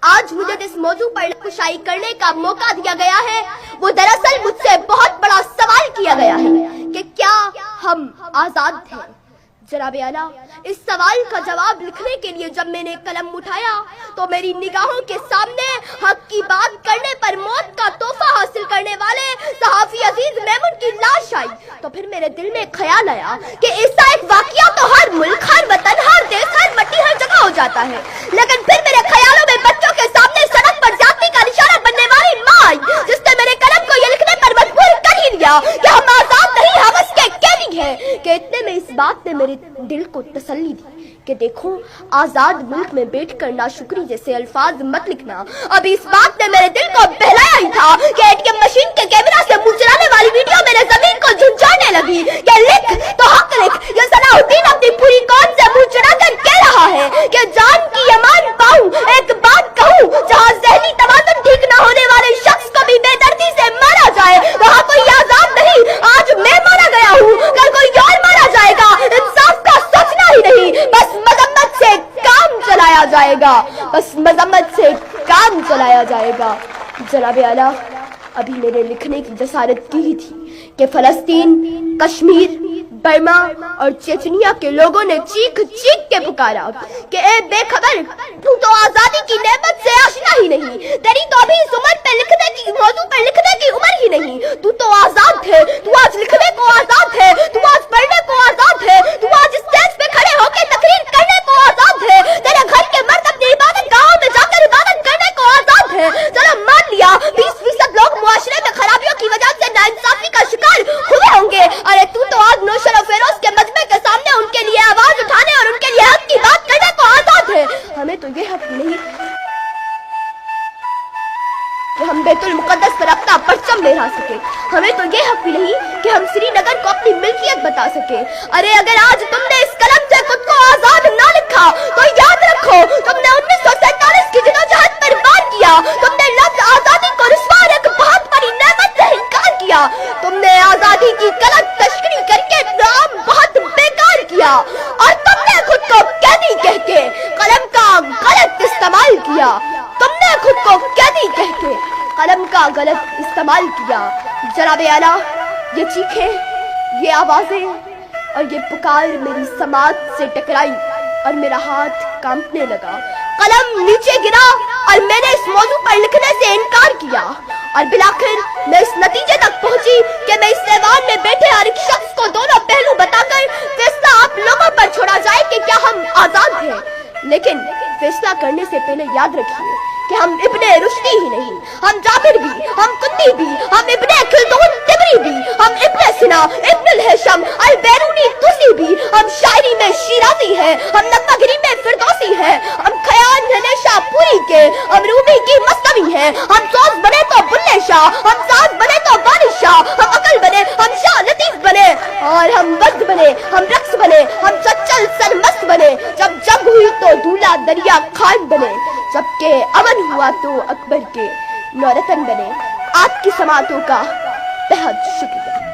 آج مجھے جس موضوع پر کشائی کرنے کا موقع دیا گیا ہے وہ دراصل مجھ سے بہت بڑا سوال کیا گیا ہے کہ کیا ہم آزاد تھے؟ جناب اعلیٰ، اس سوال کا جواب لکھنے کے لیے جب میں نے قلم اٹھایا تو میری نگاہوں کے سامنے حق کی بات کرنے پر موت کا تحفہ حاصل کرنے والے صحافی عزیز میمون کی لاش آئی تو پھر میرے دل میں خیال آیا کہ ایسا ایک واقعہ تو ہر ملک، ہر وطن، ہر دیش، ہر مٹی، ہر جگہ ہو جاتا ہے، لیکن پھر میرے خیالوں میں بچوں کے سامنے سڑک پر جاتی کا نشانہ بننے والی ماں آئی جس نے میرے قلم کو یہ لکھنے پر مجبور کر ہی دیا کہ ہم آزاد نہیں، ہم اس کے قیدی ہیں۔ کہ اتنے میں اس بات نے میرے دل کو تسلی دی کہ دیکھو، آزاد ملک میں بیٹھ کر ناشکری جیسے الفاظ مت لکھنا۔ ابھی اس بات نے میرے دل کو بہلایا ہی تھا کہ ATM مشین کے کیمرہ سے منہ چلانے والی ویڈیو میرے زمین کو جھنجھانے لگی کہ لکھ تو حق لکھ۔ یہ صلاح الدین اپنی پوری قوم سے منہ چڑھا کر کہہ رہا ہے کہ جان کی امان پاؤں، ایک بات کہوں، جہاں ذہنی توازن ٹھیک نہ ہونے والے شخص کو بھی بے دردی سے مارا جائے وہاں کوئی آزاد نہیں۔ آج میں مارا گیا ہوں، کل کوئی اور مارا جائے گا۔ انصاف کا سوچنا ہی نہیں، بس مذمت سے کام چلایا جائے گا، بس مذمت سے کام چلایا جائے گا۔ جناب اعلیٰ، ابھی میرے لکھنے کی جسارت کی ہی تھی کہ فلسطین، کشمیر، برما اور چیچنیا کے لوگوں نے چیخ چیخ کے پکارا کہ اے بے خبر، تو آزادی کی نعمت سے آشنا ہی نہیں، تیری تو ابھی اس عمر پہ لکھنے کی موضوع پر لکھنے کی عمر ہی نہیں۔ تو آزاد ہے، تو آج لکھنے کو آزاد ہے، تو آج پڑھنے کو آزاد ہے، تو آج اسٹیج پہ کھڑے ہو کے تقریر کرنے کو آزاد ہے، تیرے گھر کے مرد اپنی عبادت گاہوں میں جا کر عبادت کرنے کو آزاد ہے۔ چلو مان لیا 20% لوگ معاشرے میں خرابیوں کی وجہ سے ناانصافی کا شکار ہوئے ہوں گے، ارے تو آج نوشر و فیروز کے مجمع کے سامنے ان کے لیے آواز اٹھانے اور ان کے لیے حق کی بات کرنے کو آزاد ہے۔ ہمیں تو یہ حق نہیں کہ ہم بیت المقدس پر اپنا پرچم لہرا سکے، ہمیں تو یہ حق بھی نہیں کہ ہم سری نگر کو اپنی ملکیت بتا سکے۔ ارے اگر آج تم نے اس قلم سے خود کو آزاد نہ لکھا تو یاد رکھو، تم نے 1947 کی جدوجہد پر وار کیا، تم نے لفظ آزادی کو رسوا اور ایک بہت بڑی نعمت سے انکار کیا، تم نے آزادی کی غلط تشکیل کر کے نام بہت بیکار کیا، اور تم نے خود کو قیدی کہہ کے قلم کا غلط استعمال کیا، تم نے خود کو قیدی کہہ کے قلم کا غلط استعمال کیا۔ جناب اعلیٰ، یہ چیخیں، یہ آوازیں اور یہ پکار میری سماعت سے ٹکرائی اور میرا ہاتھ کانپنے لگا، قلم نیچے گرا اور میں نے اس موضوع پر لکھنے سے انکار کیا، اور بلاخر میں اس نتیجے تک پہنچی کہ میں اس ایوان میں بیٹھے ہر ایک شخص کو دونوں پہلو بتا کر فیصلہ آپ لوگوں پر چھوڑا جائے کہ کیا ہم آزاد ہیں۔ لیکن فیصلہ کرنے سے پہلے یاد رکھیے کہ ہم ابن رشدی ہی نہیں، ہم جابر بھی، ہم قطی بھی، ہم ابن خلدون طبری بھی، ہم ابن سینا، ابن الہیثم، البیرونی طوسی بھی، ہم شاعری میں شیرازی ہیں، ہم نغمہ گری میں فردوسی ہیں، ہم خیال نیشا پوری کے، ہم رومی کی مثنوی ہیں، ہم سوز بنے تو بلے شاہ، ہم ساز بنے تو وارث شاہ، ہم عقل بنے، ہم شاہ لطیف بنے، اور ہم وقت بنے، ہم رقص بنے، ہم سچل سرمست بنے، جب جنگ ہوئی تو دھولا دریا خان بنے، جبکہ امن ہوا تو اکبر کے نورتن بنے۔ آپ کی سماعتوں کا بہت شکریہ۔